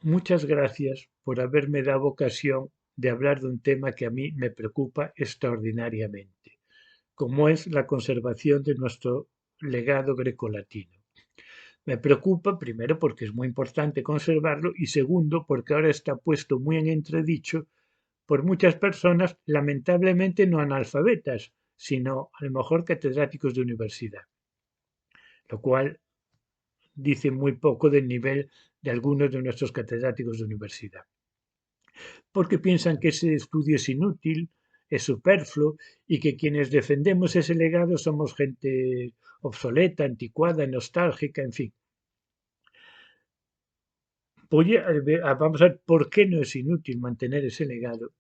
Muchas gracias por haberme dado ocasión de hablar de un tema que a mí me preocupa extraordinariamente, como es la conservación de nuestro legado grecolatino. Me preocupa, primero, porque es muy importante conservarlo y segundo, porque ahora está puesto muy en entredicho por muchas personas, lamentablemente no analfabetas, sino a lo mejor catedráticos de universidad, lo cual dice muy poco del nivel de algunos de nuestros catedráticos de universidad. Porque piensan que ese estudio es inútil, es superfluo y que quienes defendemos ese legado somos gente obsoleta, anticuada, nostálgica, en fin. Vamos a ver por qué no es inútil mantener ese legado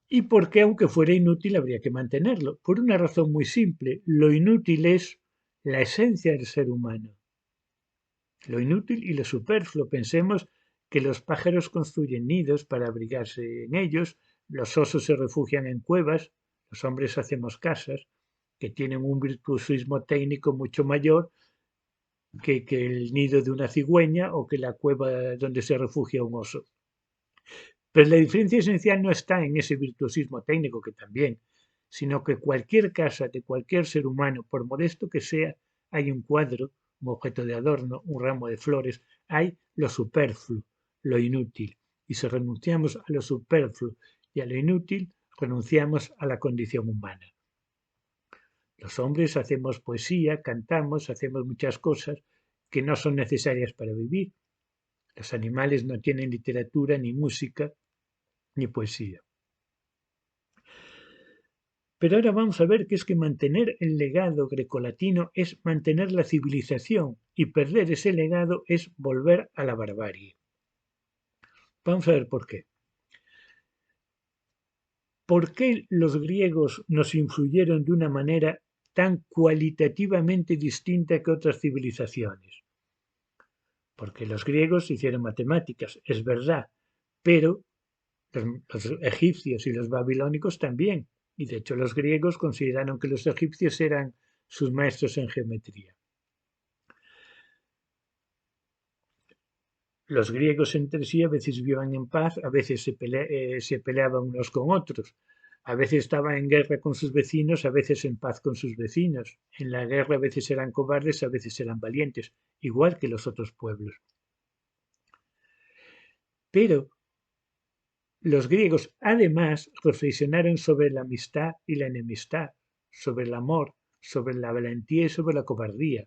y por qué, aunque fuera inútil, habría que mantenerlo. Por una razón muy simple, lo inútil es la esencia del ser humano. Lo inútil y lo superfluo. Pensemos que los pájaros construyen nidos para abrigarse en ellos, los osos se refugian en cuevas, los hombres hacemos casas, que tienen un virtuosismo técnico mucho mayor que el nido de una cigüeña o que la cueva donde se refugia un oso. Pero la diferencia esencial no está en ese virtuosismo técnico, que también, sino que cualquier casa de cualquier ser humano, por modesto que sea, hay un cuadro, un objeto de adorno, un ramo de flores, hay lo superfluo, lo inútil. Y si renunciamos a lo superfluo y a lo inútil, renunciamos a la condición humana. Los hombres hacemos poesía, cantamos, hacemos muchas cosas que no son necesarias para vivir. Los animales no tienen literatura, ni música, ni poesía. Pero ahora vamos a ver que es que mantener el legado grecolatino es mantener la civilización y perder ese legado es volver a la barbarie. Vamos a ver por qué. ¿Por qué los griegos nos influyeron de una manera tan cualitativamente distinta que otras civilizaciones? Porque los griegos hicieron matemáticas, es verdad, pero los egipcios y los babilónicos también. Y de hecho los griegos consideraron que los egipcios eran sus maestros en geometría. Los griegos entre sí a veces vivían en paz, a veces se peleaban unos con otros, a veces estaban en guerra con sus vecinos, a veces en paz con sus vecinos. En la guerra a veces eran cobardes, a veces eran valientes, igual que los otros pueblos. Pero los griegos además reflexionaron sobre la amistad y la enemistad, sobre el amor, sobre la valentía y sobre la cobardía.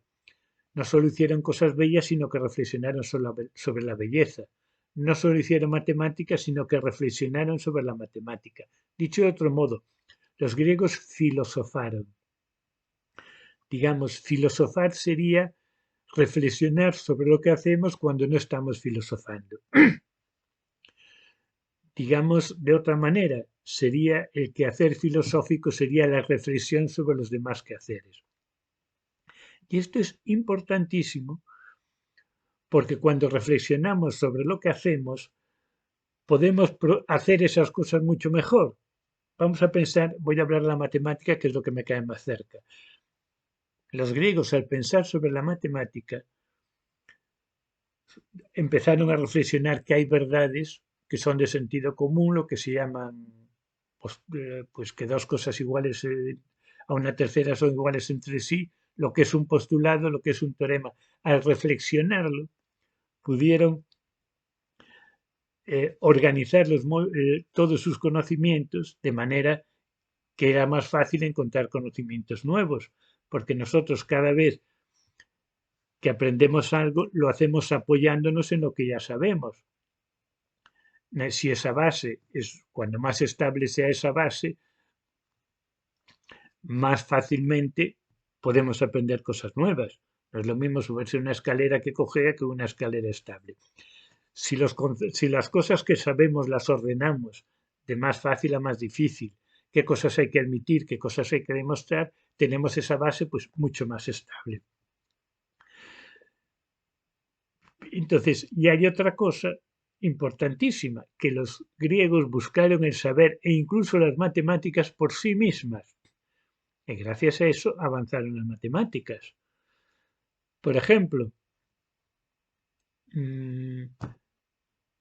No solo hicieron cosas bellas, sino que reflexionaron sobre la belleza. No solo hicieron matemáticas, sino que reflexionaron sobre la matemática. Dicho de otro modo, los griegos filosofaron. Digamos, filosofar sería reflexionar sobre lo que hacemos cuando no estamos filosofando. Digamos, de otra manera, sería el quehacer filosófico sería la reflexión sobre los demás quehaceres. Y esto es importantísimo porque cuando reflexionamos sobre lo que hacemos, podemos hacer esas cosas mucho mejor. Vamos a pensar, voy a hablar de la matemática, que es lo que me cae más cerca. Los griegos, al pensar sobre la matemática, empezaron a reflexionar que hay verdades que son de sentido común, lo que se llaman, pues que dos cosas iguales a una tercera son iguales entre sí, lo que es un postulado, lo que es un teorema. Al reflexionarlo, pudieron organizar todos sus conocimientos de manera que era más fácil encontrar conocimientos nuevos, porque nosotros cada vez que aprendemos algo lo hacemos apoyándonos en lo que ya sabemos. Si esa base es, cuando más estable sea esa base, más fácilmente podemos aprender cosas nuevas. No es lo mismo subirse una escalera que cojea que una escalera estable. Si las cosas que sabemos las ordenamos de más fácil a más difícil, qué cosas hay que admitir, qué cosas hay que demostrar, tenemos esa base pues mucho más estable. Entonces, y hay otra cosa importantísima, que los griegos buscaron el saber e incluso las matemáticas por sí mismas. Y gracias a eso avanzaron las matemáticas. Por ejemplo,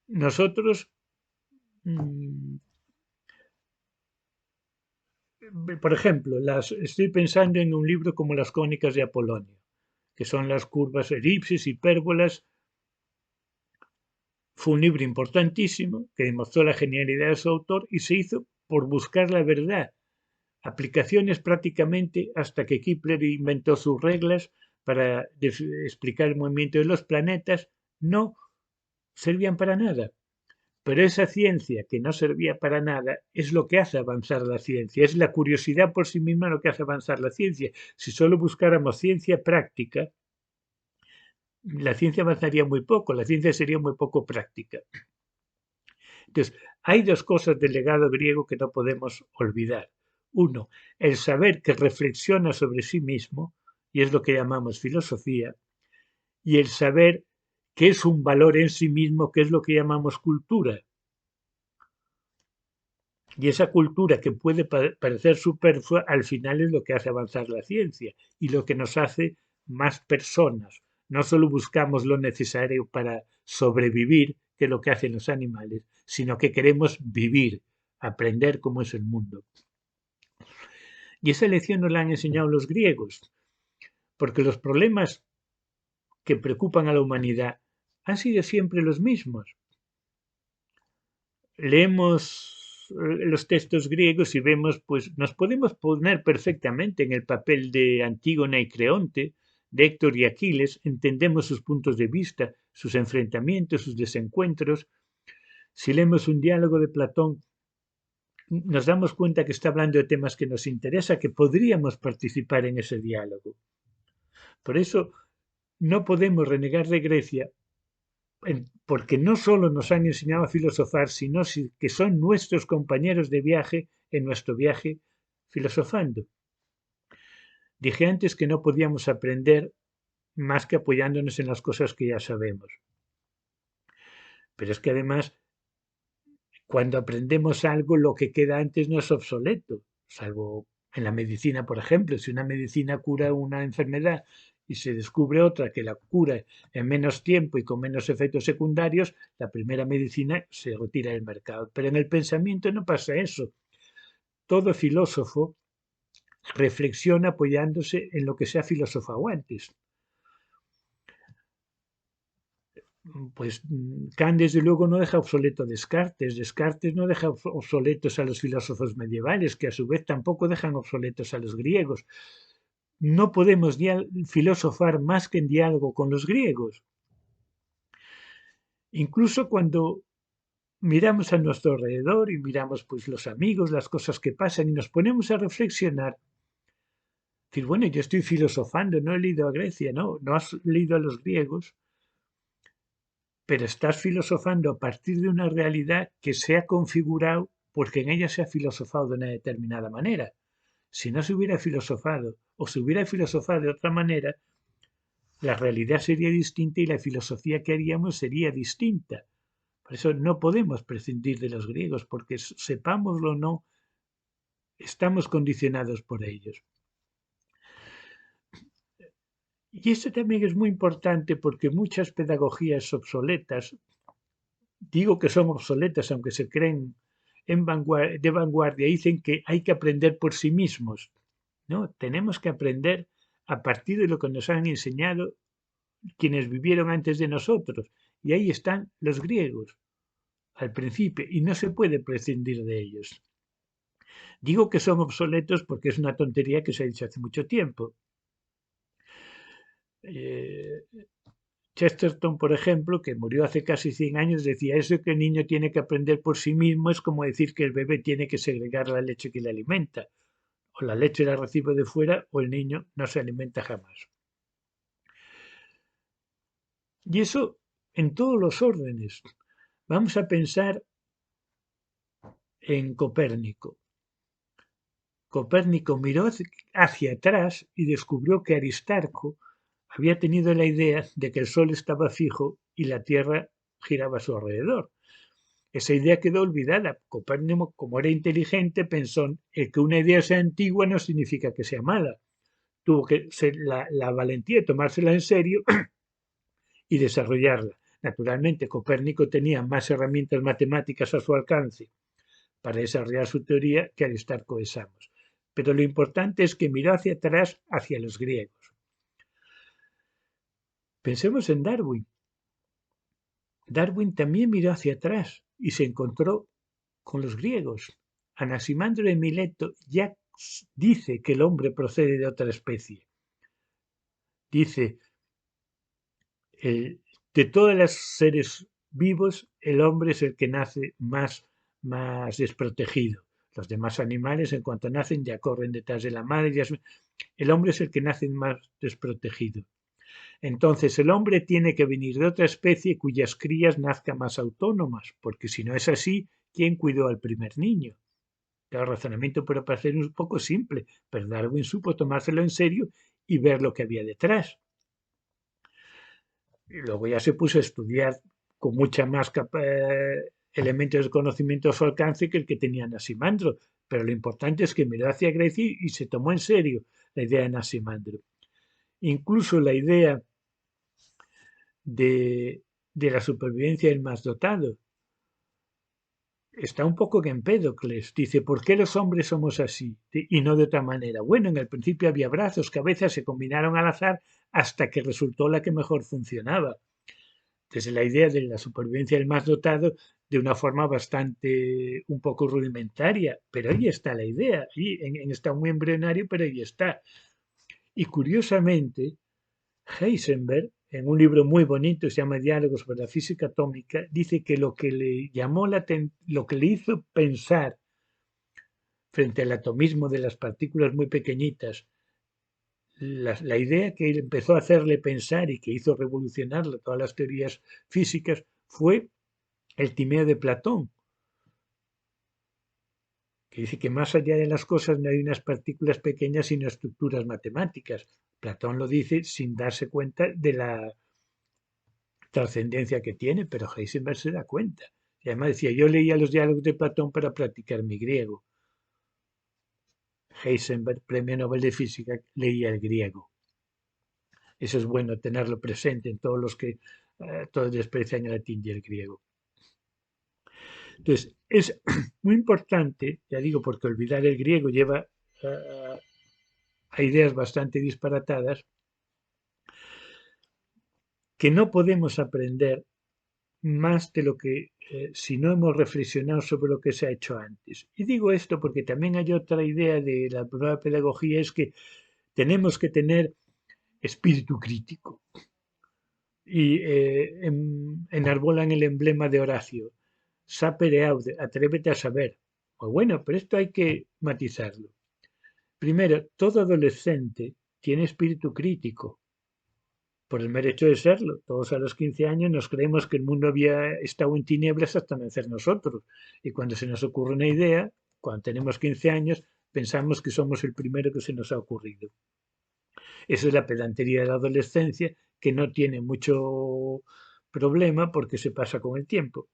nosotros, por ejemplo, estoy pensando en un libro como Las cónicas de Apolonio, que son las curvas, elipsis, hipérbolas. Fue un libro importantísimo que demostró la genialidad de su autor y se hizo por buscar la verdad. Aplicaciones prácticamente hasta que Kepler inventó sus reglas para explicar el movimiento de los planetas, no servían para nada. Pero esa ciencia que no servía para nada es lo que hace avanzar la ciencia, es la curiosidad por sí misma lo que hace avanzar la ciencia. Si solo buscáramos ciencia práctica, la ciencia avanzaría muy poco, la ciencia sería muy poco práctica. Entonces, hay dos cosas del legado griego que no podemos olvidar. Uno, el saber que reflexiona sobre sí mismo, y es lo que llamamos filosofía, y el saber que es un valor en sí mismo, que es lo que llamamos cultura. Y esa cultura que puede parecer superflua, al final es lo que hace avanzar la ciencia y lo que nos hace más personas. No solo buscamos lo necesario para sobrevivir, que es lo que hacen los animales, sino que queremos vivir, aprender cómo es el mundo. Y esa lección nos la han enseñado los griegos, porque los problemas que preocupan a la humanidad han sido siempre los mismos. Leemos los textos griegos y vemos, pues nos podemos poner perfectamente en el papel de Antígona y Creonte, de Héctor y Aquiles, entendemos sus puntos de vista, sus enfrentamientos, sus desencuentros. Si leemos un diálogo de Platón, nos damos cuenta que está hablando de temas que nos interesa, que podríamos participar en ese diálogo. Por eso no podemos renegar de Grecia, porque no solo nos han enseñado a filosofar, sino que son nuestros compañeros de viaje en nuestro viaje filosofando. Dije antes que no podíamos aprender más que apoyándonos en las cosas que ya sabemos. Pero es que además, cuando aprendemos algo, lo que queda antes no es obsoleto, salvo en la medicina, por ejemplo. Si una medicina cura una enfermedad y se descubre otra que la cura en menos tiempo y con menos efectos secundarios, la primera medicina se retira del mercado. Pero en el pensamiento no pasa eso. Todo filósofo reflexiona apoyándose en lo que se ha filosofado antes. Pues Kant desde luego no deja obsoleto a Descartes, Descartes no deja obsoletos a los filósofos medievales, que a su vez tampoco dejan obsoletos a los griegos. No podemos filosofar más que en diálogo con los griegos. Incluso cuando miramos a nuestro alrededor y miramos pues los amigos, las cosas que pasan y nos ponemos a reflexionar, decir, bueno, yo estoy filosofando, no he leído a Grecia, no has leído a los griegos, pero estás filosofando a partir de una realidad que se ha configurado porque en ella se ha filosofado de una determinada manera. Si no se hubiera filosofado o se hubiera filosofado de otra manera, la realidad sería distinta y la filosofía que haríamos sería distinta. Por eso no podemos prescindir de los griegos, porque sepámoslo o no, estamos condicionados por ellos. Y esto también es muy importante porque muchas pedagogías obsoletas, digo que son obsoletas aunque se creen de vanguardia, dicen que hay que aprender por sí mismos. ¿No? Tenemos que aprender a partir de lo que nos han enseñado quienes vivieron antes de nosotros. Y ahí están los griegos al principio y no se puede prescindir de ellos. Digo que son obsoletos porque es una tontería que se ha dicho hace mucho tiempo. Chesterton, por ejemplo, que murió hace casi 100 años, decía eso que el niño tiene que aprender por sí mismo es como decir que el bebé tiene que segregar la leche que le alimenta. O la leche la recibe de fuera o el niño no se alimenta jamás. Y eso en todos los órdenes. Vamos a pensar en Copérnico. Copérnico miró hacia atrás y descubrió que Aristarco había tenido la idea de que el Sol estaba fijo y la Tierra giraba a su alrededor. Esa idea quedó olvidada. Copérnico, como era inteligente, pensó que una idea sea antigua no significa que sea mala. Tuvo que ser la valentía de tomársela en serio y desarrollarla. Naturalmente, Copérnico tenía más herramientas matemáticas a su alcance para desarrollar su teoría que Aristarco de Samos. Pero lo importante es que miró hacia atrás, hacia los griegos. Pensemos en Darwin. Darwin también miró hacia atrás y se encontró con los griegos. Anaximandro de Mileto ya dice que el hombre procede de otra especie. Dice, de todos los seres vivos, el hombre es el que nace más desprotegido. Los demás animales, en cuanto nacen, ya corren detrás de la madre. El hombre es el que nace más desprotegido. Entonces, el hombre tiene que venir de otra especie cuyas crías nazcan más autónomas, porque si no es así, ¿quién cuidó al primer niño? El razonamiento puede parecer un poco simple, pero Darwin supo tomárselo en serio y ver lo que había detrás. Y luego ya se puso a estudiar con mucha más elementos de conocimiento a su alcance que el que tenía Anaximandro. Pero lo importante es que miró hacia Grecia y se tomó en serio la idea de Anaximandro. Incluso la idea de la supervivencia del más dotado está un poco en Empédocles. Dice, ¿por qué los hombres somos así y no de otra manera? Bueno, en el principio había brazos, cabezas, se combinaron al azar hasta que resultó la que mejor funcionaba. Desde la idea de la supervivencia del más dotado de una forma bastante, un poco rudimentaria, pero ahí está la idea, y está muy embrionario, pero ahí está. Y curiosamente, Heisenberg, en un libro muy bonito, se llama Diálogos sobre la física atómica, dice que lo que le llamó lo que le hizo pensar frente al atomismo de las partículas muy pequeñitas, la idea que empezó a hacerle pensar y que hizo revolucionar todas las teorías físicas fue el Timeo de Platón, que dice que más allá de las cosas no hay unas partículas pequeñas sino estructuras matemáticas. Platón lo dice sin darse cuenta de la trascendencia que tiene, pero Heisenberg se da cuenta. Y además decía, yo leía los diálogos de Platón para practicar mi griego. Heisenberg, premio Nobel de Física, leía el griego. Eso es bueno tenerlo presente en todos los que todos desprecian el latín y el griego. Entonces, es muy importante, ya digo, porque olvidar el griego lleva a ideas bastante disparatadas, que no podemos aprender más de lo que si no hemos reflexionado sobre lo que se ha hecho antes. Y digo esto porque también hay otra idea de la nueva pedagogía, es que tenemos que tener espíritu crítico. Y enarbolan el emblema de Horacio, sapere aude, atrévete a saber. Pues bueno, pero esto hay que matizarlo. Primero, todo adolescente tiene espíritu crítico, por el mero hecho de serlo. Todos a los 15 años nos creemos que el mundo había estado en tinieblas hasta nacer nosotros. Y cuando se nos ocurre una idea, cuando tenemos 15 años, pensamos que somos el primero que se nos ha ocurrido. Esa es la pedantería de la adolescencia, que no tiene mucho problema porque se pasa con el tiempo.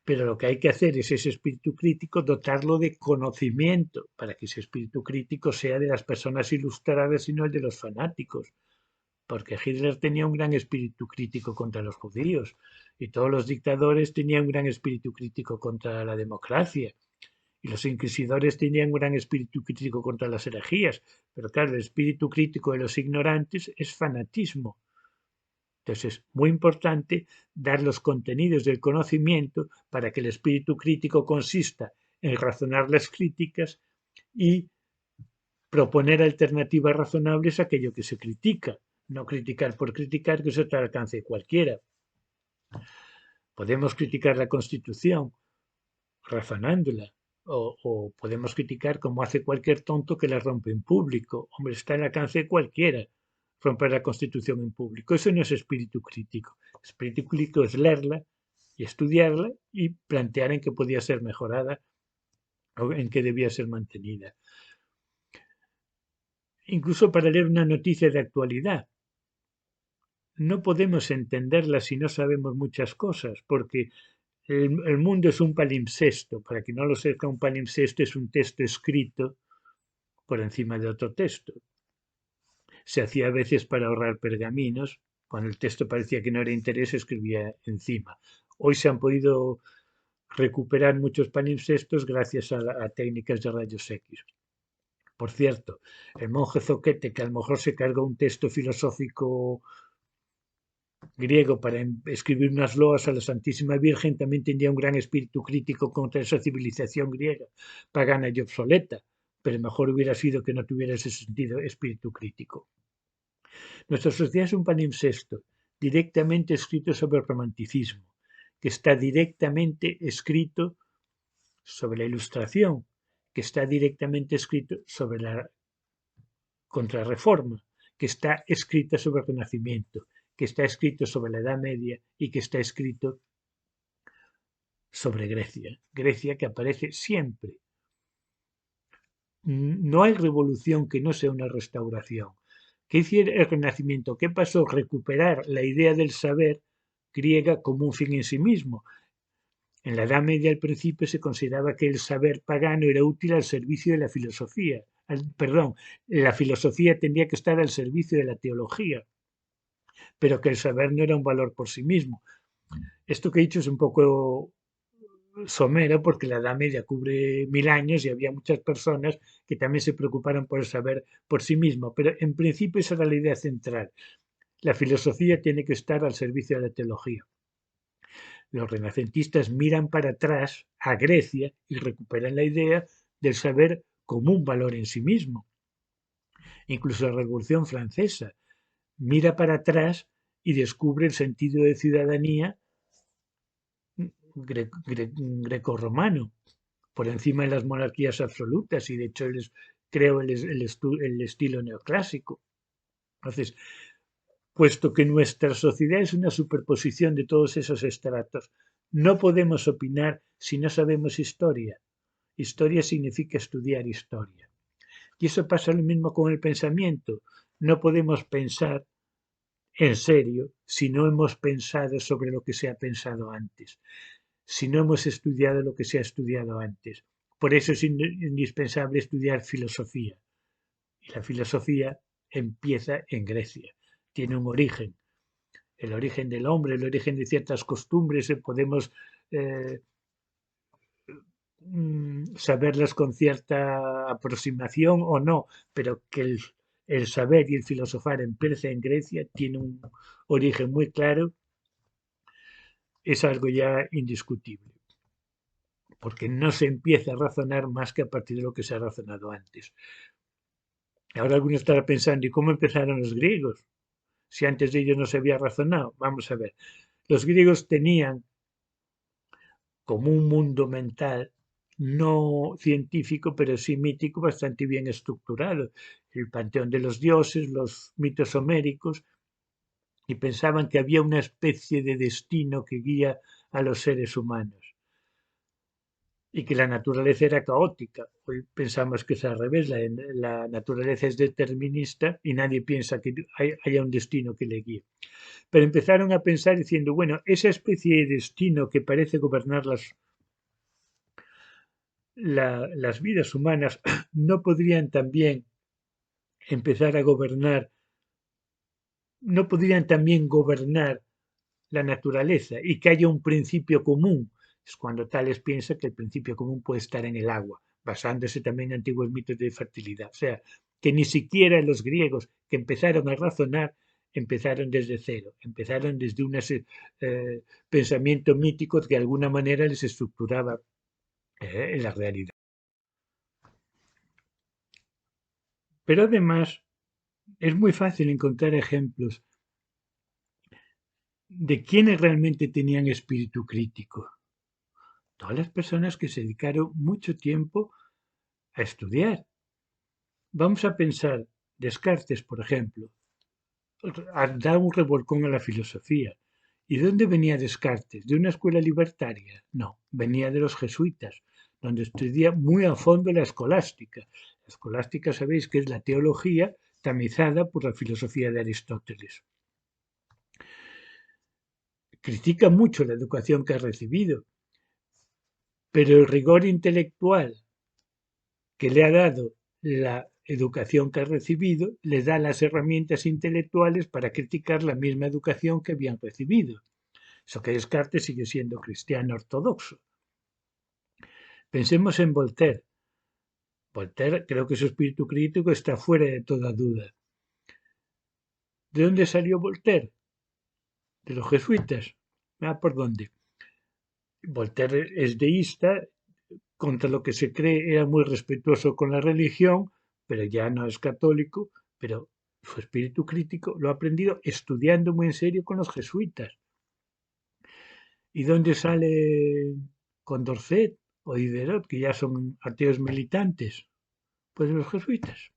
Pero lo que hay que hacer es ese espíritu crítico, dotarlo de conocimiento, para que ese espíritu crítico sea de las personas ilustradas y no el de los fanáticos. Porque Hitler tenía un gran espíritu crítico contra los judíos y todos los dictadores tenían un gran espíritu crítico contra la democracia y los inquisidores tenían un gran espíritu crítico contra las herejías. Pero claro, el espíritu crítico de los ignorantes es fanatismo. Entonces es muy importante dar los contenidos del conocimiento para que el espíritu crítico consista en razonar las críticas y proponer alternativas razonables a aquello que se critica. No criticar por criticar, que eso está al alcance de cualquiera. Podemos criticar la Constitución razonándola, o podemos criticar como hace cualquier tonto que la rompe en público. Hombre, está al alcance de cualquiera romper la Constitución en público. Eso no es espíritu crítico. Espíritu crítico es leerla y estudiarla y plantear en qué podía ser mejorada o en qué debía ser mantenida. Incluso para leer una noticia de actualidad. No podemos entenderla si no sabemos muchas cosas, porque el mundo es un palimpsesto. Para quien no lo sepa, un palimpsesto es un texto escrito por encima de otro texto. Se hacía a veces para ahorrar pergaminos. Cuando el texto parecía que no era interés, se escribía encima. Hoy se han podido recuperar muchos palimpsestos gracias a técnicas de rayos X. Por cierto, el monje Zoquete, que a lo mejor se cargó un texto filosófico griego para escribir unas loas a la Santísima Virgen, también tenía un gran espíritu crítico contra esa civilización griega, pagana y obsoleta, pero mejor hubiera sido que no tuviera ese sentido espíritu crítico. Nuestra sociedad es un palimpsesto directamente escrito sobre el romanticismo, que está directamente escrito sobre la Ilustración, que está directamente escrito sobre la Contrarreforma, que está escrita sobre el Renacimiento, que está escrito sobre la Edad Media y que está escrito sobre Grecia. Grecia que aparece siempre. No hay revolución que no sea una restauración. ¿Qué hiciera el Renacimiento? ¿Qué pasó? Recuperar la idea del saber griega como un fin en sí mismo. En la Edad Media, al principio, se consideraba que el saber pagano era útil al servicio de la filosofía. La filosofía tendría que estar al servicio de la teología, pero que el saber no era un valor por sí mismo. Esto que he dicho es un poco somero porque la Edad Media cubre 1000 años y había muchas personas que también se preocuparon por el saber por sí mismo, pero en principio esa era la idea central. La filosofía tiene que estar al servicio de la teología. Los renacentistas miran para atrás a Grecia y recuperan la idea del saber como un valor en sí mismo. Incluso la Revolución Francesa mira para atrás y descubre el sentido de ciudadanía grecorromano, por encima de las monarquías absolutas, y de hecho creo el estilo neoclásico. Entonces, puesto que nuestra sociedad es una superposición de todos esos estratos, no podemos opinar si no sabemos historia. Historia significa estudiar historia. Y eso pasa lo mismo con el pensamiento. No podemos pensar en serio si no hemos pensado sobre lo que se ha pensado antes, si no hemos estudiado lo que se ha estudiado antes. Por eso es indispensable estudiar filosofía. Y la filosofía empieza en Grecia. Tiene un origen. El origen del hombre, el origen de ciertas costumbres, podemos saberlas con cierta aproximación o no, pero que el saber y el filosofar empieza en Grecia, tiene un origen muy claro, es algo ya indiscutible, porque no se empieza a razonar más que a partir de lo que se ha razonado antes. Ahora alguno estará pensando, ¿y cómo empezaron los griegos? Si antes de ellos no se había razonado. Vamos a ver. Los griegos tenían como un mundo mental no científico, pero sí mítico, bastante bien estructurado. El panteón de los dioses, los mitos homéricos, y pensaban que había una especie de destino que guía a los seres humanos y que la naturaleza era caótica. Hoy pensamos que es al revés, la naturaleza es determinista y nadie piensa que haya un destino que le guíe. Pero empezaron a pensar diciendo, bueno, esa especie de destino que parece gobernar las vidas humanas, no podrían también empezar a gobernar, no podrían también gobernar la naturaleza y que haya un principio común. Es cuando Tales piensa que el principio común puede estar en el agua, basándose también en antiguos mitos de fertilidad. O sea, que ni siquiera los griegos que empezaron a razonar empezaron desde cero, empezaron desde un pensamiento mítico que de alguna manera les estructuraba la realidad. Pero además es muy fácil encontrar ejemplos de quienes realmente tenían espíritu crítico. Todas las personas que se dedicaron mucho tiempo a estudiar. Vamos a pensar, Descartes, por ejemplo, da un revolcón a la filosofía. ¿Y de dónde venía Descartes? ¿De una escuela libertaria? No, venía de los jesuitas, donde estudia muy a fondo la escolástica. La escolástica, sabéis que es la teología tamizada por la filosofía de Aristóteles. Critica mucho la educación que ha recibido, pero el rigor intelectual que le ha dado la educación que ha recibido le da las herramientas intelectuales para criticar la misma educación que habían recibido. Eso que Descartes sigue siendo cristiano ortodoxo. Pensemos en Voltaire. Voltaire, creo que su espíritu crítico está fuera de toda duda. ¿De dónde salió Voltaire? De los jesuitas. ¿Por dónde? Voltaire es deísta, contra lo que se cree era muy respetuoso con la religión, pero ya no es católico, pero su espíritu crítico lo ha aprendido estudiando muy en serio con los jesuitas. ¿Y dónde sale Condorcet o Diderot, que ya son ateos militantes? Pues de los jesuitas.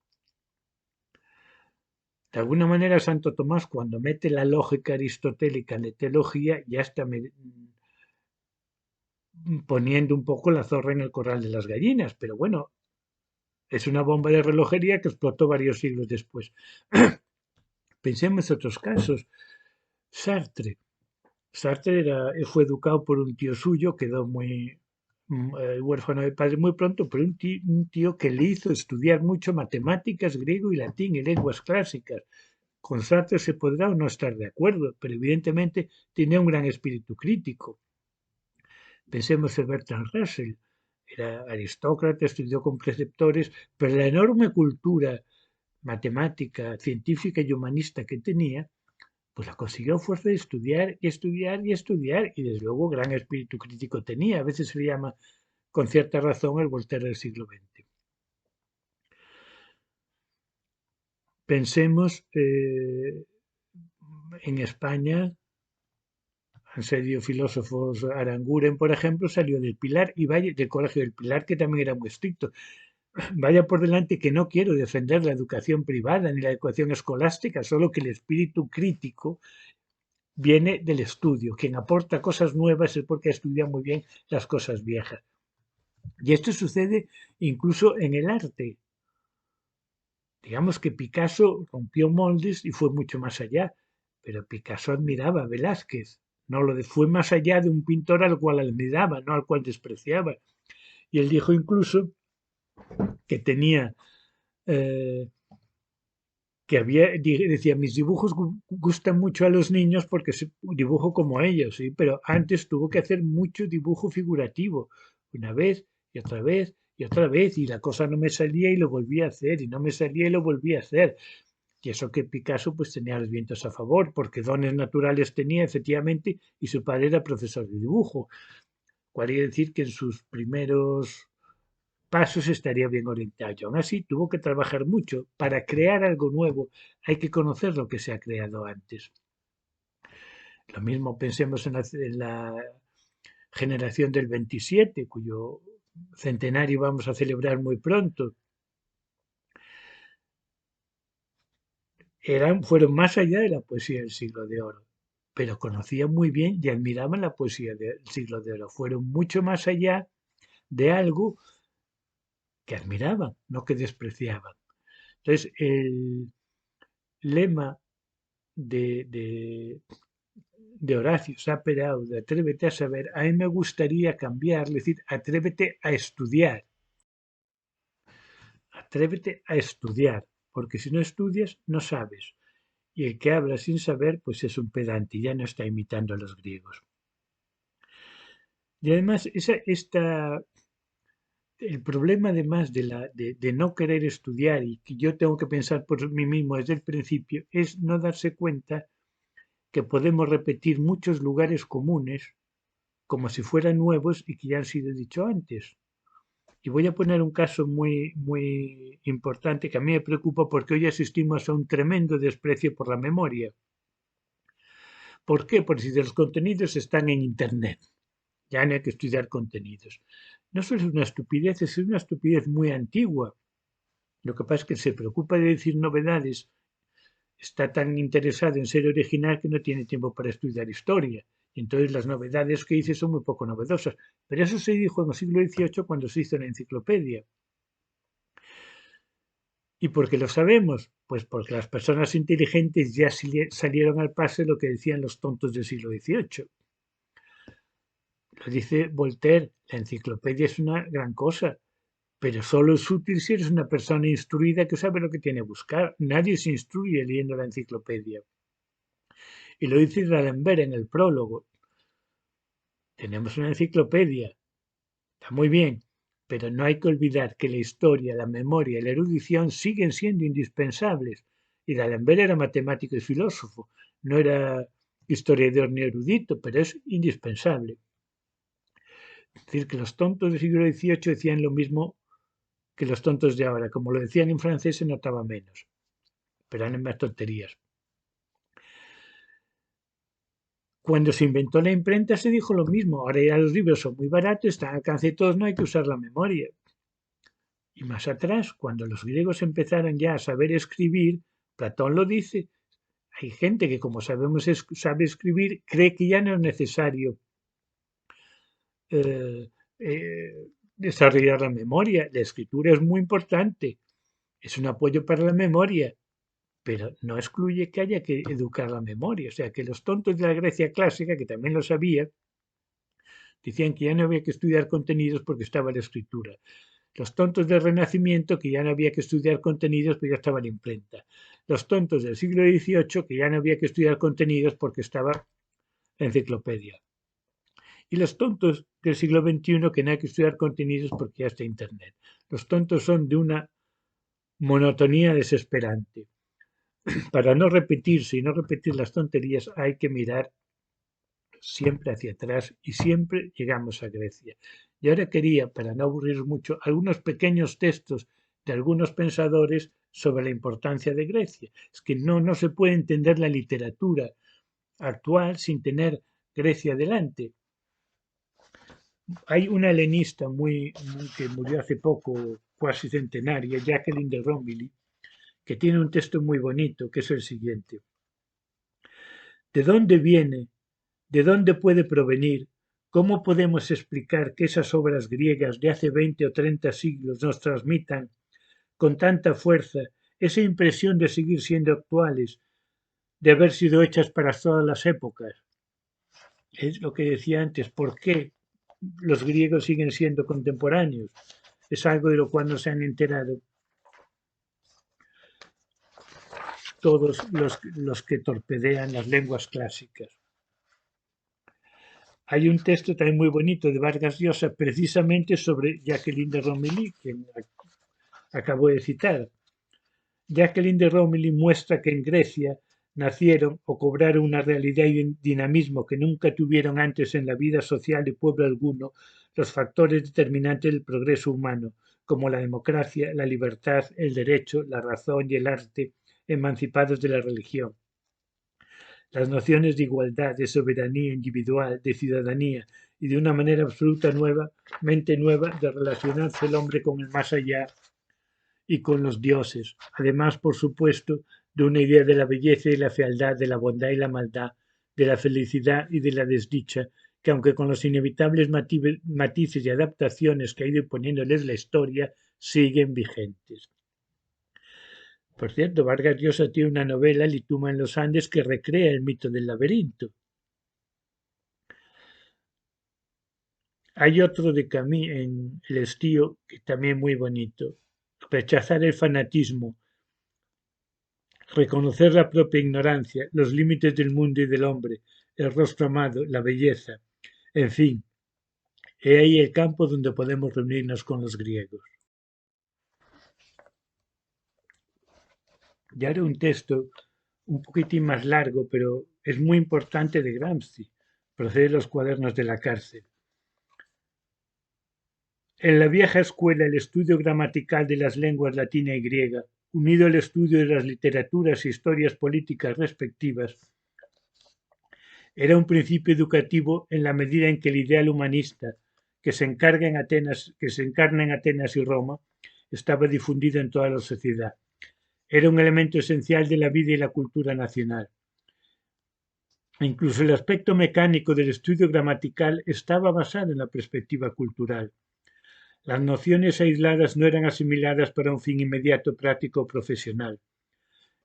De alguna manera, Santo Tomás, cuando mete la lógica aristotélica en la teología, ya está poniendo un poco la zorra en el corral de las gallinas, pero bueno, es una bomba de relojería que explotó varios siglos después. Pensemos en otros casos. Sartre. Sartre fue educado por un tío suyo, quedó muy huérfano de padre muy pronto, pero un tío que le hizo estudiar mucho matemáticas, griego y latín y lenguas clásicas. Con Sartre se podrá o no estar de acuerdo, pero evidentemente tenía un gran espíritu crítico. Pensemos en Bertrand Russell. Era aristócrata, estudió con preceptores, pero la enorme cultura matemática, científica y humanista que tenía, pues la consiguió a fuerza de estudiar y estudiar y estudiar, y desde luego gran espíritu crítico tenía. A veces se le llama, con cierta razón, el Voltaire del siglo XX. Pensemos en España, en serio, filósofos, Aranguren, por ejemplo, salió del Pilar y Valle, del Colegio del Pilar, que también era muy estricto. Vaya por delante que no quiero defender la educación privada ni la educación escolástica, solo que el espíritu crítico viene del estudio. Quien aporta cosas nuevas es porque ha estudiado muy bien las cosas viejas. Y esto sucede incluso en el arte. Digamos que Picasso rompió moldes y fue mucho más allá, pero Picasso admiraba a Velázquez. No lo fue más allá de un pintor al cual admiraba, no al cual despreciaba. Y él dijo incluso que tenía decía, mis dibujos gustan mucho a los niños porque dibujo como ellos, ¿sí? Pero antes tuvo que hacer mucho dibujo figurativo, una vez y otra vez y otra vez, y la cosa no me salía y lo volvía a hacer, y no me salía y lo volvía a hacer. Y eso que Picasso pues tenía los vientos a favor, porque dones naturales tenía efectivamente, y su padre era profesor de dibujo. Cual quiere decir que en sus primeros pasos estaría bien orientado. Y aún así tuvo que trabajar mucho. Para crear algo nuevo hay que conocer lo que se ha creado antes. Lo mismo pensemos en la generación del 27, cuyo centenario vamos a celebrar muy pronto. Fueron más allá de la poesía del siglo de oro, pero conocían muy bien y admiraban la poesía del siglo de oro. Fueron mucho más allá de algo que admiraban, no que despreciaban. Entonces, el lema de Horacio Sapperau, de Atrévete a saber, a mí me gustaría cambiar, es decir, atrévete a estudiar. Atrévete a estudiar, porque si no estudias, no sabes. Y el que habla sin saber, pues es un pedante, ya no está imitando a los griegos. Y además, el problema además de no querer estudiar y que yo tengo que pensar por mí mismo desde el principio, es no darse cuenta que podemos repetir muchos lugares comunes como si fueran nuevos y que ya han sido dicho antes. Y voy a poner un caso muy, muy importante que a mí me preocupa porque hoy asistimos a un tremendo desprecio por la memoria. ¿Por qué? Porque si los contenidos están en Internet, ya no hay que estudiar contenidos. No solo es una estupidez, es una estupidez muy antigua. Lo que pasa es que se preocupa de decir novedades, está tan interesado en ser original que no tiene tiempo para estudiar historia. Y entonces las novedades que dice son muy poco novedosas. Pero eso se dijo en el siglo XVIII cuando se hizo la enciclopedia. ¿Y por qué lo sabemos? Pues porque las personas inteligentes ya salieron al paso de lo que decían los tontos del siglo XVIII. Lo dice Voltaire, la enciclopedia es una gran cosa, pero solo es útil si eres una persona instruida que sabe lo que tiene que buscar. Nadie se instruye leyendo la enciclopedia. Y lo dice D'Alembert en el prólogo. Tenemos una enciclopedia, está muy bien, pero no hay que olvidar que la historia, la memoria y la erudición siguen siendo indispensables. Y D'Alembert era matemático y filósofo, no era historiador ni erudito, pero es indispensable. Es decir, que los tontos del siglo XVIII decían lo mismo que los tontos de ahora. Como lo decían en francés, se notaba menos, pero eran más tonterías. Cuando se inventó la imprenta se dijo lo mismo. Ahora ya los libros son muy baratos, están al alcance de todos, no hay que usar la memoria. Y más atrás, cuando los griegos empezaron ya a saber escribir, Platón lo dice, hay gente que como sabemos sabe escribir, cree que ya no es necesario eh, desarrollar la memoria. La escritura es muy importante, es un apoyo para la memoria, pero no excluye que haya que educar la memoria. O sea, que los tontos de la Grecia clásica, que también lo sabían, decían que ya no había que estudiar contenidos porque estaba la escritura. Los tontos del Renacimiento, que ya no había que estudiar contenidos porque ya estaba la imprenta. Los tontos del siglo XVIII, que ya no había que estudiar contenidos porque estaba la enciclopedia. Y los tontos del siglo XXI, que no hay que estudiar contenidos porque ya está Internet. Los tontos son de una monotonía desesperante. Para no repetirse y no repetir las tonterías hay que mirar siempre hacia atrás y siempre llegamos a Grecia. Y ahora quería, para no aburrir mucho, algunos pequeños textos de algunos pensadores sobre la importancia de Grecia. Es que no se puede entender la literatura actual sin tener Grecia delante. Hay una helenista que murió hace poco, casi centenaria, Jacqueline de Romilly, que tiene un texto muy bonito, que es el siguiente. ¿De dónde viene? ¿De dónde puede provenir? ¿Cómo podemos explicar que esas obras griegas de hace 20 o 30 siglos nos transmitan con tanta fuerza esa impresión de seguir siendo actuales, de haber sido hechas para todas las épocas? Es lo que decía antes, ¿por qué los griegos siguen siendo contemporáneos? Es algo de lo cual no se han enterado todos los que torpedean las lenguas clásicas. Hay un texto también muy bonito de Vargas Llosa precisamente sobre Jacqueline de Romilly, que acabo de citar. Jacqueline de Romilly muestra que en Grecia nacieron o cobraron una realidad y dinamismo que nunca tuvieron antes en la vida social de pueblo alguno los factores determinantes del progreso humano, como la democracia, la libertad, el derecho, la razón y el arte, emancipados de la religión. Las nociones de igualdad, de soberanía individual, de ciudadanía y de una manera absoluta mente nueva de relacionarse el hombre con el más allá y con los dioses. Además, por supuesto, de una idea de la belleza y la fealdad, de la bondad y la maldad, de la felicidad y de la desdicha, que aunque con los inevitables matices y adaptaciones que ha ido poniéndoles la historia, siguen vigentes. Por cierto, Vargas Llosa tiene una novela, Lituma en los Andes, que recrea el mito del laberinto. Hay otro de Camus en El estío, que también muy bonito. Rechazar el fanatismo, reconocer la propia ignorancia, los límites del mundo y del hombre, el rostro amado, la belleza, en fin, he ahí el campo donde podemos reunirnos con los griegos. Y ahora un texto un poquitín más largo, pero es muy importante, de Gramsci, procede de los cuadernos de la cárcel. En la vieja escuela, el estudio gramatical de las lenguas latina y griega, unido al estudio de las literaturas e historias políticas respectivas, era un principio educativo en la medida en que el ideal humanista que se encarna en Atenas y Roma estaba difundido en toda la sociedad. Era un elemento esencial de la vida y la cultura nacional. Incluso el aspecto mecánico del estudio gramatical estaba basado en la perspectiva cultural. Las nociones aisladas no eran asimiladas para un fin inmediato, práctico o profesional.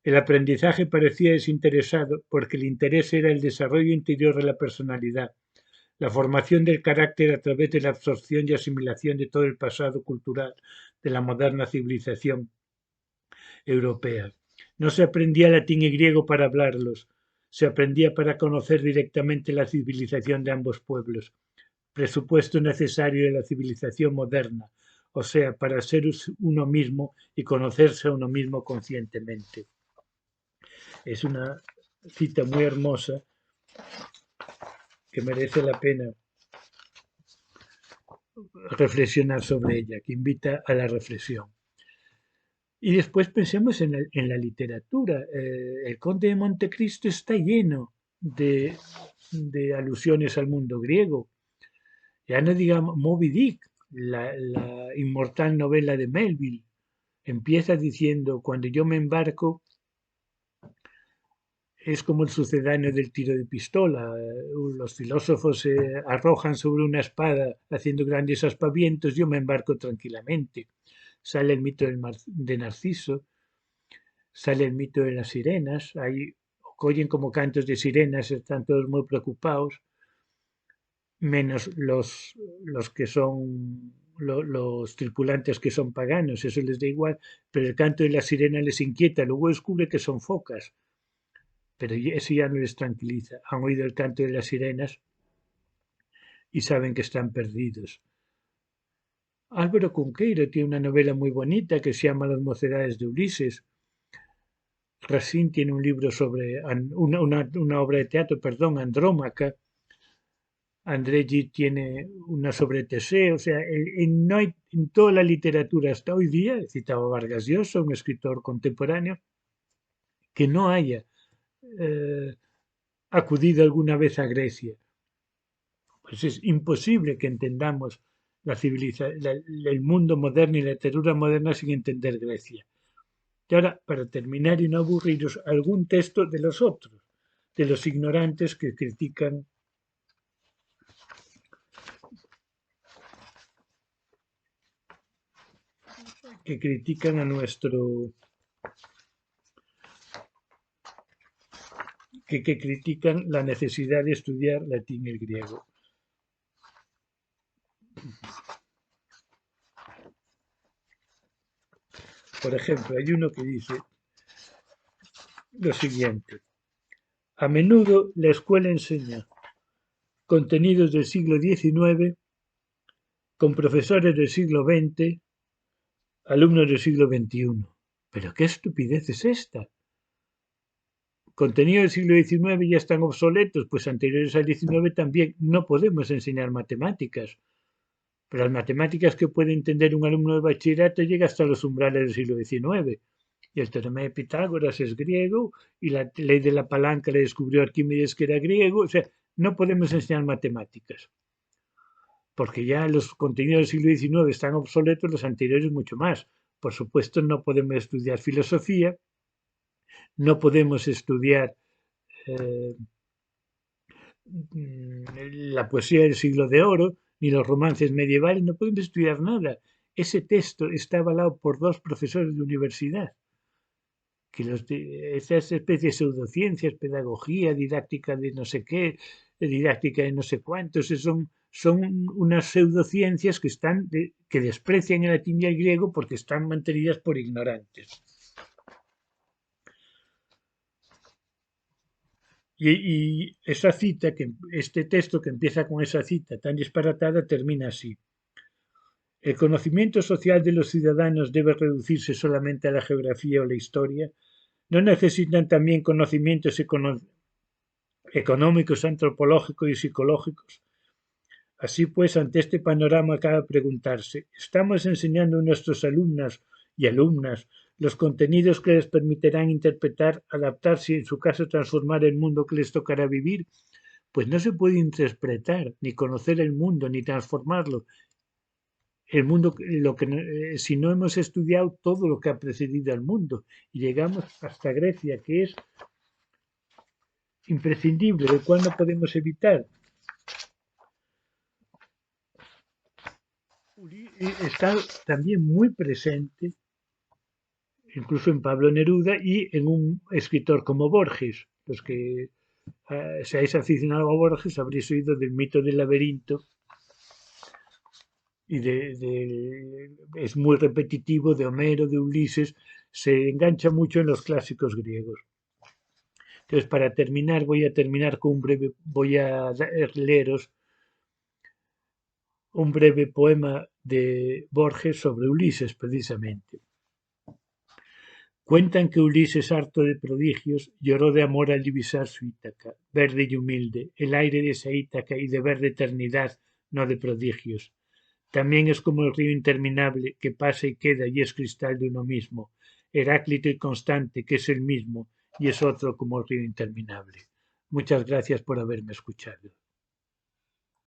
El aprendizaje parecía desinteresado porque el interés era el desarrollo interior de la personalidad, la formación del carácter a través de la absorción y asimilación de todo el pasado cultural de la moderna civilización europea. No se aprendía latín y griego para hablarlos, se aprendía para conocer directamente la civilización de ambos pueblos, presupuesto necesario de la civilización moderna, o sea, para ser uno mismo y conocerse a uno mismo conscientemente. Es una cita muy hermosa que merece la pena reflexionar sobre ella, que invita a la reflexión. Y después pensemos en la literatura. El Conde de Montecristo está lleno de alusiones al mundo griego. Ya no digamos Moby Dick, la inmortal novela de Melville. Empieza diciendo, cuando yo me embarco, es como el sucedáneo del tiro de pistola. Los filósofos se arrojan sobre una espada haciendo grandes aspavientos, yo me embarco tranquilamente. Sale el mito de Narciso, sale el mito de las sirenas, ahí oyen como cantos de sirenas, están todos muy preocupados, menos los que son los tripulantes que son paganos, eso les da igual, pero el canto de la sirena les inquieta, luego descubre que son focas, pero eso ya no les tranquiliza. Han oído el canto de las sirenas y saben que están perdidos. Álvaro Cunqueiro tiene una novela muy bonita que se llama Las mocedades de Ulises. Racine tiene un libro sobre una obra de teatro, perdón, Andrómaca. André Gide tiene una sobre Teseo. O sea, no hay, en toda la literatura hasta hoy día, he citado a Vargas Llosa, un escritor contemporáneo, que no haya acudido alguna vez a Grecia. Pues es imposible que entendamos el mundo moderno y la literatura moderna sin entender Grecia. Y ahora, para terminar y no aburriros, algún texto de los otros, de los ignorantes critican a que critican la necesidad de estudiar latín y el griego. Por ejemplo, hay uno que dice lo siguiente: a menudo la escuela enseña contenidos del siglo XIX con profesores del siglo XX, alumnos del siglo XXI. ¿Pero qué estupidez es esta? Contenidos del siglo XIX ya están obsoletos, pues anteriores al XIX también no podemos enseñar matemáticas. Pero las matemáticas que puede entender un alumno de bachillerato llega hasta los umbrales del siglo XIX. Y el teorema de Pitágoras es griego, y la ley de la palanca la descubrió Arquímedes, que era griego. O sea, no podemos enseñar matemáticas, porque ya los contenidos del siglo XIX están obsoletos, los anteriores mucho más. Por supuesto, no podemos estudiar filosofía, no podemos estudiar eh, la poesía del siglo de oro, ni los romances medievales, no podemos estudiar nada. Ese texto está avalado por dos profesores de universidad, que esas especies de pseudociencias, pedagogía, didáctica de no sé qué, didáctica de no sé cuántos, son unas pseudociencias que desprecian el latín y el griego porque están mantenidas por ignorantes. Y esa cita, este texto que empieza con esa cita tan disparatada, termina así: el conocimiento social de los ciudadanos debe reducirse solamente a la geografía o la historia. ¿No necesitan también conocimientos económicos, antropológicos y psicológicos? Así pues, ante este panorama cabe preguntarse: ¿estamos enseñando a nuestros alumnos y alumnas los contenidos que les permitirán interpretar, adaptarse y, en su caso, transformar el mundo que les tocará vivir? Pues no se puede interpretar, ni conocer el mundo, ni transformarlo. El mundo, si no hemos estudiado todo lo que ha precedido al mundo, y llegamos hasta Grecia, que es imprescindible, del cual no podemos evitar. Está también muy presente, incluso en Pablo Neruda y en un escritor como Borges, los que seáis aficionados a Borges, habréis oído del mito del laberinto y es muy repetitivo de Homero, de Ulises, se engancha mucho en los clásicos griegos. Entonces, para terminar, voy a leeros un breve poema de Borges sobre Ulises, precisamente. Cuentan que Ulises, harto de prodigios, lloró de amor al divisar su Ítaca, verde y humilde, el aire de esa Ítaca y de verde eternidad, no de prodigios. También es como el río interminable que pasa y queda y es cristal de uno mismo, Heráclito y constante que es el mismo y es otro como el río interminable. Muchas gracias por haberme escuchado.